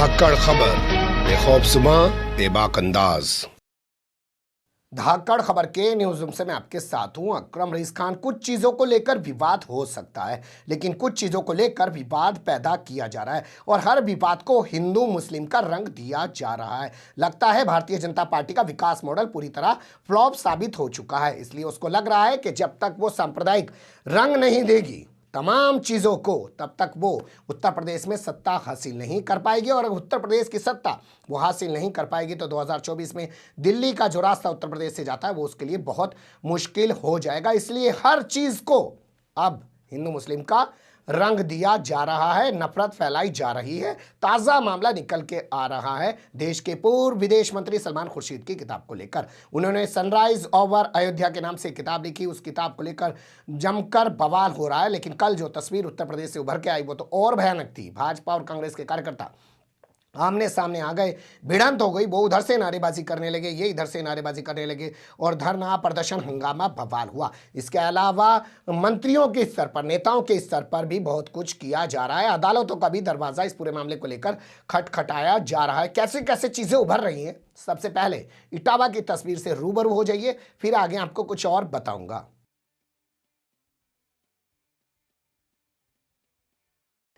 धाकड़ खबर, बेखौफसुमा बेबाक अंदाज। धाकड़ खबर के न्यूज रूम से मैं आपके साथ हूं अकरम रईस खान। कुछ चीजों को लेकर विवाद हो सकता है, लेकिन कुछ चीजों को लेकर विवाद पैदा किया जा रहा है और हर विवाद को हिंदू मुस्लिम का रंग दिया जा रहा है। लगता है भारतीय जनता पार्टी का विकास मॉडल पूरी तरह फ्लॉप साबित हो चुका है, इसलिए उसको लग रहा है कि जब तक वो सांप्रदायिक रंग नहीं देगी तमाम चीज़ों को, तब तक वो उत्तर प्रदेश में सत्ता हासिल नहीं कर पाएगी। और अगर उत्तर प्रदेश की सत्ता वो हासिल नहीं कर पाएगी तो 2024 में दिल्ली का जो रास्ता उत्तर प्रदेश से जाता है वो उसके लिए बहुत मुश्किल हो जाएगा। इसलिए हर चीज़ को अब हिंदू मुस्लिम का रंग दिया जा रहा है, नफरत फैलाई जा रही है। ताज़ा मामला निकल के आ रहा है देश के पूर्व विदेश मंत्री सलमान खुर्शीद की किताब को लेकर। उन्होंने सनराइज ओवर अयोध्या के नाम से किताब लिखी। उस किताब को लेकर जमकर बवाल हो रहा है, लेकिन कल जो तस्वीर उत्तर प्रदेश से उभर के आई वो तो और भयानक थी। भाजपा और कांग्रेस के कार्यकर्ता आमने सामने आ गए, भिड़ंत हो गई। वो उधर से नारेबाजी करने लगे, ये इधर से नारेबाजी करने लगे और धरना प्रदर्शन हंगामा बवाल हुआ। इसके अलावा मंत्रियों के स्तर पर, नेताओं के स्तर पर भी बहुत कुछ किया जा रहा है। अदालतों का भी दरवाजा इस पूरे मामले को लेकर खटखटाया जा रहा है। कैसे कैसे चीजें उभर रही हैं, सबसे पहले इटावा की तस्वीर से रूबरू हो जाइए, फिर आगे आपको कुछ और बताऊंगा।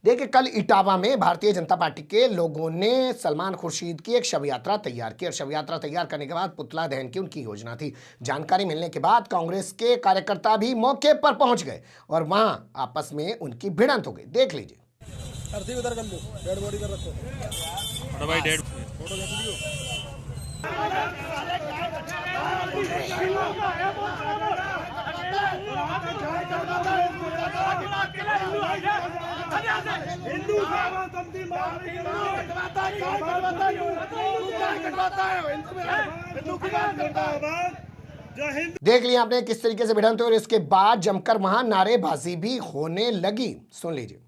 देखिए, कल इटावा में भारतीय जनता पार्टी के लोगों ने सलमान खुर्शीद की एक शव यात्रा तैयार की और शव यात्रा तैयार करने के बाद पुतला दहन की उनकी योजना थी। जानकारी मिलने के बाद कांग्रेस के कार्यकर्ता भी मौके पर पहुंच गए और वहां आपस में उनकी भिड़ंत हो गई। देख लीजिए। देख लिया आपने किस तरीके से भिड़ंत हुई और इसके बाद जमकर वहां नारेबाजी भी होने लगी। सुन लीजिए।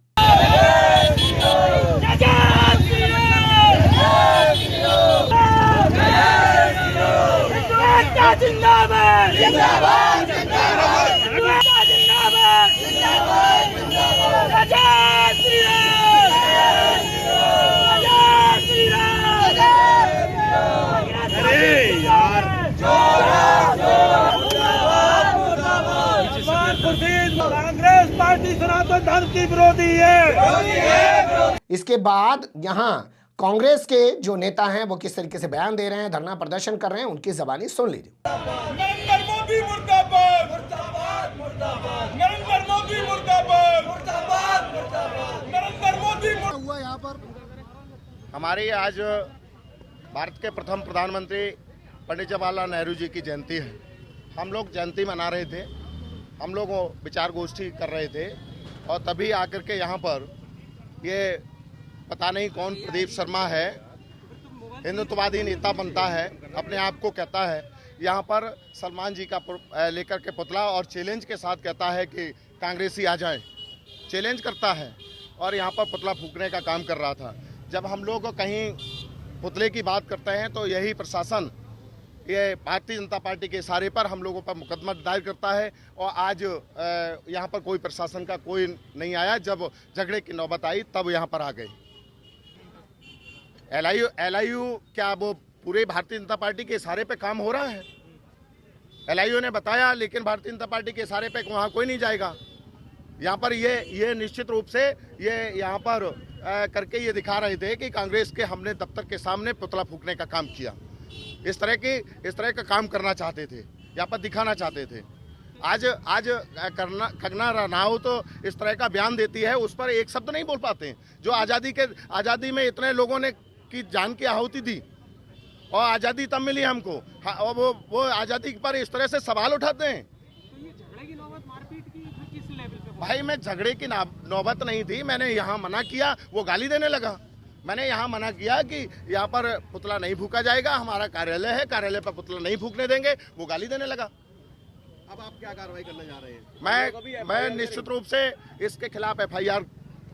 कांग्रेस पार्टी सनातन धर्म की विरोधी है। इसके बाद यहाँ कांग्रेस के जो नेता हैं वो किस तरीके से बयान दे रहे हैं, धरना प्रदर्शन कर रहे हैं, उनकी ज़बानी सुन लीजिए। नरेंद्र मोदी मुर्दाबाद, मुर्दाबाद, मुर्दाबाद। नरेंद्र मोदी मुर्दाबाद, मुर्दाबाद, मुर्दाबाद। नरेंद्र मोदी हुआ यहाँ पर। हमारी आज भारत के प्रथम प्रधानमंत्री पंडित जवाहरलाल नेहरू जी की जयंती है। हम लोग जयंती मना रहे थे, हम लोग विचार गोष्ठी कर रहे थे और तभी आकर के यहाँ पर ये पता नहीं कौन प्रदीप शर्मा है, हिंदुत्ववादी नेता बनता है, अपने आप को कहता है, यहाँ पर सलमान जी का लेकर के पुतला और चैलेंज के साथ कहता है कि कांग्रेसी आ जाए, चैलेंज करता है और यहाँ पर पुतला फूंकने का काम कर रहा था। जब हम लोग कहीं पुतले की बात करते हैं तो यही प्रशासन ये भारतीय जनता पार्टी के इशारे पर हम लोगों पर मुकदमा दायर करता है और आज यहाँ पर कोई प्रशासन का कोई नहीं आया। जब झगड़े की नौबत आई तब यहाँ पर आ गए। एलआईयू क्या वो पूरे भारतीय जनता पार्टी के इशारे पे काम हो रहा है? एलआईयू ने बताया, लेकिन भारतीय जनता पार्टी के इशारे पे वहाँ कोई नहीं जाएगा। यहाँ पर ये निश्चित रूप से ये यहाँ पर करके ये दिखा रहे थे कि कांग्रेस के हमने दफ्तर के सामने पुतला फूंकने का काम किया। इस तरह का काम करना चाहते थे, यहाँ पर दिखाना चाहते थे। आज कंगना रनावत तो इस तरह का बयान देती है, उस पर एक शब्द नहीं बोल पाते हैं। जो आज़ादी में इतने लोगों ने की जान की आहुति दी और आज़ादी तब मिली हमको, और वो आज़ादी पर इस तरह से सवाल उठाते हैं। तो ये झगड़े की नौबत, मारपीट की किस लेवल पे? भाई, मैं झगड़े की नौबत नहीं थी। मैंने यहाँ मना किया, वो गाली देने लगा। मैंने यहाँ मना किया कि यहाँ पर पुतला नहीं फूका जाएगा, हमारा कार्यालय है, कार्यालय पर पुतला नहीं फूकने देंगे, वो गाली देने लगा। अब आप क्या कार्रवाई करने जा रहे हैं? मैं निश्चित रूप से इसके खिलाफ एफआईआर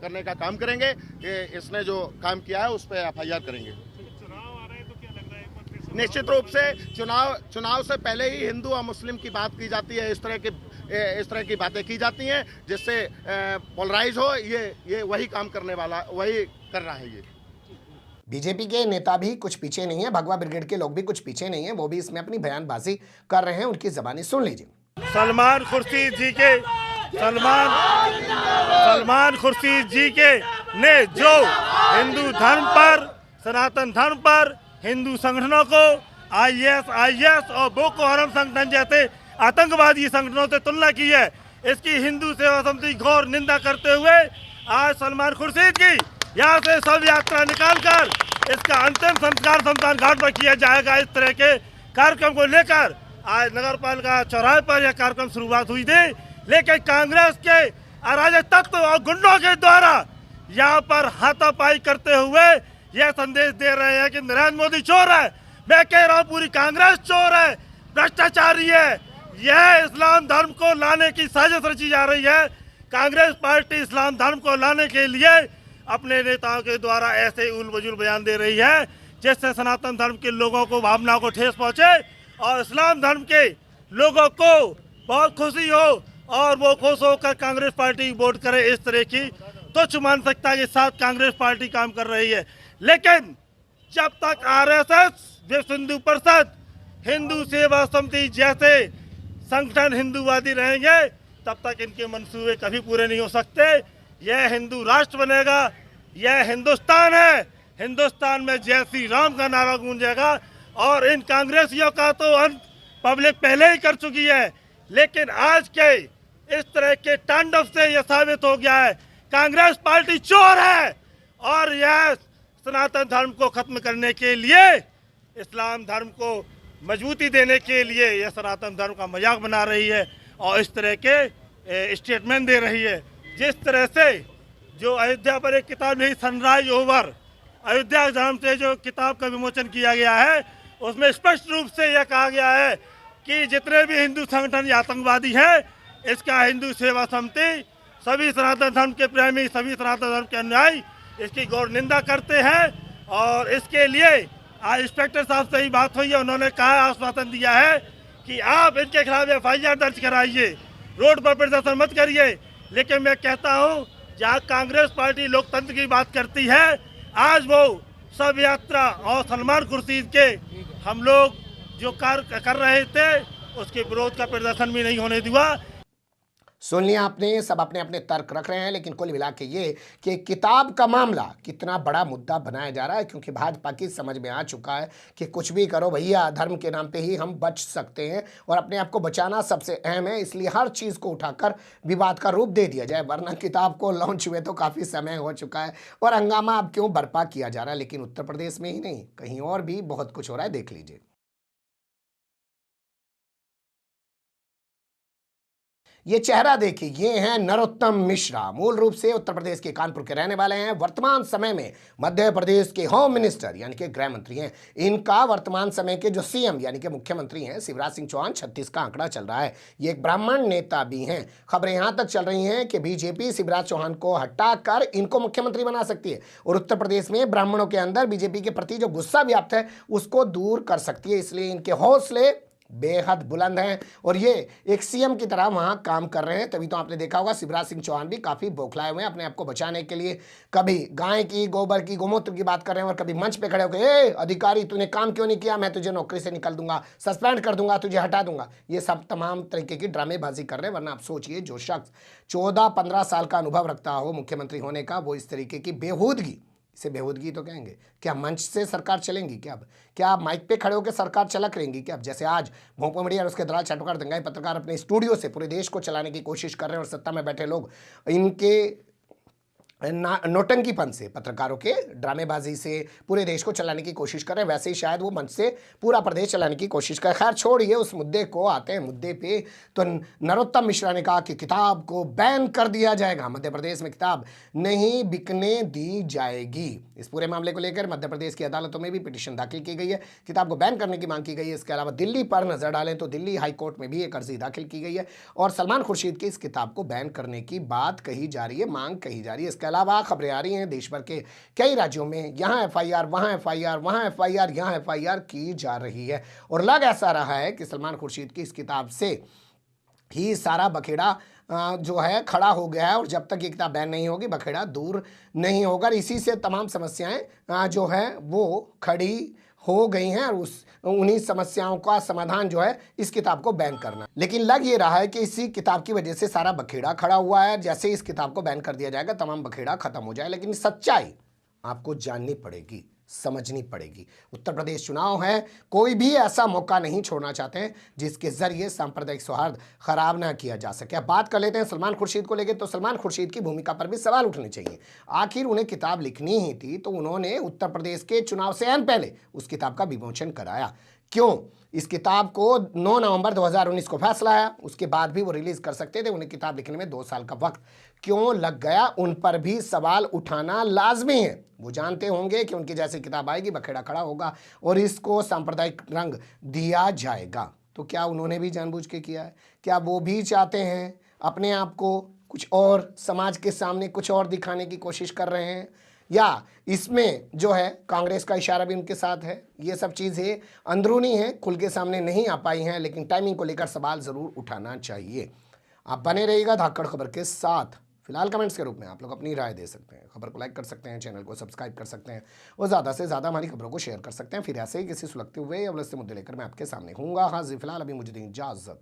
करने का काम करेंगे कि इसने जो काम किया है उस पर एफआईआर करेंगे। चुनाव आ रहे हैं तो क्या लग रहा है? निश्चित रूप से चुनाव से पहले ही हिंदू और मुस्लिम की बात की जाती है, इस तरह की बातें की जाती हैं जिससे पोलराइज हो। ये वही काम करने वाला, वही कर रहा है ये। बीजेपी के नेता भी कुछ पीछे नहीं है, भगवा ब्रिगेड के लोग भी कुछ पीछे नहीं है, वो भी इसमें अपनी बयानबाजी कर रहे हैं। उनकी ज़बानी सुन लीजिए। सलमान खुर्शीद जी के सलमान खुर्शीद जी के ने जो हिंदू धर्म पर, सनातन धर्म पर, हिंदू संगठनों को आईएस और बोको हराम संगठन जैसे आतंकवादी संगठनों से तुलना की है, इसकी हिंदू सेवा समिति घोर निंदा करते हुए आज सलमान खुर्शीद की यहाँ से शव यात्रा निकालकर इसका अंतिम संस्कार शमशान घाट पर किया जाएगा। इस तरह के कार्यक्रम को लेकर आज नगर पालिका चौराहे पर यह कार्यक्रम शुरुआत हुई थी, लेकिन कांग्रेस के अराजक तत्व और गुंडों के द्वारा यहाँ पर हाथापाई करते हुए यह संदेश दे रहे हैं कि नरेंद्र मोदी चोर है। मैं कह रहा हूँ पूरी कांग्रेस चोर है, भ्रष्टाचारी है। यह इस्लाम धर्म को लाने की साजिश रची जा रही है। कांग्रेस पार्टी इस्लाम धर्म को लाने के लिए अपने नेताओं के द्वारा ऐसे उल-बजुल बयान दे रही है जिससे सनातन धर्म के लोगों को भावनाओं को ठेस पहुंचे और इस्लाम धर्म के लोगों को बहुत खुशी हो और वो खुश होकर कांग्रेस पार्टी वोट करे। इस तरह की तुच्छ मानसिकता के साथ कांग्रेस पार्टी काम कर रही है। लेकिन जब तक आरएसएस, विश्व हिंदू परिषद, हिंदू सेवा समिति जैसे संगठन हिंदूवादी रहेंगे तब तक इनके मंसूबे कभी पूरे नहीं हो सकते। यह हिंदू राष्ट्र बनेगा, यह हिंदुस्तान है। हिंदुस्तान में जय श्री राम का नारा गूंजेगा और इन कांग्रेसियों का तो अंत पब्लिक पहले ही कर चुकी है। लेकिन आज के इस तरह के तांडव से यह साबित हो गया है कांग्रेस पार्टी चोर है और यह सनातन धर्म को खत्म करने के लिए, इस्लाम धर्म को मजबूती देने के लिए यह सनातन धर्म का मजाक बना रही है और इस तरह के स्टेटमेंट दे रही है। जिस तरह से जो अयोध्या पर एक किताब लिखी सनराइज ओवर, अयोध्या धर्म से जो किताब का विमोचन किया गया है उसमें स्पष्ट रूप से यह कहा गया है कि जितने भी हिंदू संगठन या आतंकवादी हैं, इसका हिंदू सेवा समिति, सभी सनातन धर्म के प्रेमी, सभी सनातन धर्म के अनुयायी इसकी घोर निंदा करते हैं। और इसके लिए आज इंस्पेक्टर साहब से ही बात हुई है, उन्होंने कहा, आश्वासन दिया है कि आप इनके खिलाफ एफआईआर दर्ज कराइए, रोड पर प्रदर्शन मत करिए। लेकिन मैं कहता हूँ जहाँ कांग्रेस पार्टी लोकतंत्र की बात करती है, आज वो शव यात्रा और सलमान खुर्शीद के हम लोग जो कार्य कर रहे थे उसके विरोध का प्रदर्शन भी नहीं होने दिया। सुन लिया आपने, सब अपने अपने तर्क रख रहे हैं, लेकिन कुल मिला के ये कि किताब का मामला कितना बड़ा मुद्दा बनाया जा रहा है, क्योंकि भाजपा की समझ में आ चुका है कि कुछ भी करो भैया, धर्म के नाम पे ही हम बच सकते हैं और अपने आप को बचाना सबसे अहम है। इसलिए हर चीज़ को उठाकर विवाद का रूप दे दिया जाए, वरना किताब को लॉन्च हुए तो काफ़ी समय हो चुका है और हंगामा अब क्यों बर्पा किया जा रहा है। लेकिन उत्तर प्रदेश में ही नहीं, कहीं और भी बहुत कुछ हो रहा है, देख लीजिए। ये चेहरा देखिए, ये हैं नरोत्तम मिश्रा। मूल रूप से उत्तर प्रदेश के कानपुर के रहने वाले हैं, वर्तमान समय में मध्य प्रदेश के होम मिनिस्टर यानी कि गृह मंत्री हैं। इनका वर्तमान समय के जो सीएम यानी कि मुख्यमंत्री हैं शिवराज सिंह चौहान, 36 का आंकड़ा चल रहा है। ये एक ब्राह्मण नेता भी हैं। खबरें यहां तक चल रही हैं कि बीजेपी शिवराज चौहान को हटाकर इनको मुख्यमंत्री बना सकती है और उत्तर प्रदेश में ब्राह्मणों के अंदर बीजेपी के प्रति जो गुस्सा व्याप्त है उसको दूर कर सकती है। इसलिए इनके हौसले बेहद बुलंद हैं और ये एक सीएम की तरह वहां काम कर रहे हैं। तभी तो आपने देखा होगा शिवराज सिंह चौहान भी काफी बौखलाए हुए हैं अपने आप को बचाने के लिए। कभी गाय की, गोबर की, गोमूत्र की बात कर रहे हैं और कभी मंच पे खड़े होकर, ए अधिकारी तूने काम क्यों नहीं किया, मैं तुझे नौकरी से निकाल दूंगा, सस्पेंड कर दूंगा, तुझे हटा दूंगा। ये सब तमाम तरीके की ड्रामेबाजी कर रहे हैं। वरना आप सोचिए, जो शख्स 14-15 साल का अनुभव रखता हो मुख्यमंत्री होने का, वो इस तरीके की बेहूदगी, इसे बेहूदगी तो कहेंगे, क्या मंच से सरकार चलेंगी? क्या माइक पे खड़े होकर सरकार चलक रहेंगी? क्या जैसे आज भोंपू मीडिया और उसके दलाल चाटुकार दंगाई पत्रकार अपने स्टूडियो से पूरे देश को चलाने की कोशिश कर रहे हैं और सत्ता में बैठे लोग इनके नोटंकीपन से, पत्रकारों के ड्रामेबाजी से पूरे देश को चलाने की कोशिश कर रहे हैं, वैसे ही शायद वो मंच से पूरा प्रदेश चलाने की कोशिश कर। खैर छोड़िए उस मुद्दे को, आते हैं मुद्दे पे। तो नरोत्तम मिश्रा ने कहा कि किताब को बैन कर दिया जाएगा, मध्य प्रदेश में किताब नहीं बिकने दी जाएगी। इस पूरे मामले को लेकर मध्य प्रदेश की अदालतों में भी पिटीशन दाखिल की गई है, किताब को बैन करने की मांग की गई है। इसके अलावा दिल्ली पर नजर डालें तो दिल्ली हाईकोर्ट में भी एक अर्जी दाखिल की गई है और सलमान खुर्शीद की इस किताब को बैन करने की बात कही जा रही है, मांग कही जा रही है। इसके अलावा खबरें आ रही हैं देश भर के कई राज्यों में, यहाँ एफआईआर, वहाँ एफआईआर, वहाँ एफआईआर, यहाँ एफआईआर की जा रही है और लग ऐसा रहा है कि सलमान खुर्शीद की इस किताब से ही सारा बखेड़ा जो है खड़ा हो गया है और जब तक ये किताब बैन नहीं होगी बखेड़ा दूर नहीं होगा। और इसी से तमाम समस्याएं जो है वो खड़ी हो गई हैं और उन्हीं समस्याओं का समाधान जो है इस किताब को बैन करना। लेकिन लग ये रहा है कि इसी किताब की वजह से सारा बखेड़ा खड़ा हुआ है। जैसे इस किताब को बैन कर दिया जाएगा तमाम बखेड़ा खत्म हो जाए, लेकिन सच्चाई आपको जाननी पड़ेगी, समझनी पड़ेगी। उत्तर प्रदेश चुनाव है, कोई भी ऐसा मौका नहीं छोड़ना चाहते हैं जिसके जरिए सांप्रदायिक सौहार्द खराब ना किया जा सके। अब बात कर लेते हैं सलमान खुर्शीद को लेकर। तो सलमान खुर्शीद की भूमिका पर भी सवाल उठने चाहिए। आखिर उन्हें किताब लिखनी ही थी तो उन्होंने उत्तर प्रदेश के चुनाव से ऐन पहले उस किताब का विमोचन कराया क्यों? इस किताब को 9 नवंबर 2019 को फैसला आया, उसके बाद भी वो रिलीज कर सकते थे। उन्हें किताब लिखने में 2 साल का वक्त क्यों लग गया, उन पर भी सवाल उठाना लाजमी है। वो जानते होंगे कि उनकी जैसी किताब आएगी बखेड़ा खड़ा होगा और इसको सांप्रदायिक रंग दिया जाएगा। तो क्या उन्होंने भी जानबूझ के किया है? क्या वो भी चाहते हैं अपने आप को कुछ और, समाज के सामने कुछ और दिखाने की कोशिश कर रहे हैं, या इसमें जो है कांग्रेस का इशारा भी उनके साथ है? ये सब चीज़ें अंदरूनी हैं, खुल के सामने नहीं आ पाई हैं, लेकिन टाइमिंग को लेकर सवाल ज़रूर उठाना चाहिए। आप बने रहिएगा धाकड़ खबर के साथ। फिलहाल कमेंट्स के रूप में आप लोग अपनी राय दे सकते हैं, खबर को लाइक कर सकते हैं, चैनल को सब्सक्राइब कर सकते हैं और ज़्यादा से ज़्यादा हमारी खबरों को शेयर कर सकते हैं। फिर ऐसे ही किसी सुलगते हुए या उलझते मुद्दे लेकर मैं आपके सामने हूँगा हाजिर। फिलहाल अभी मुझे दें इजाज़त।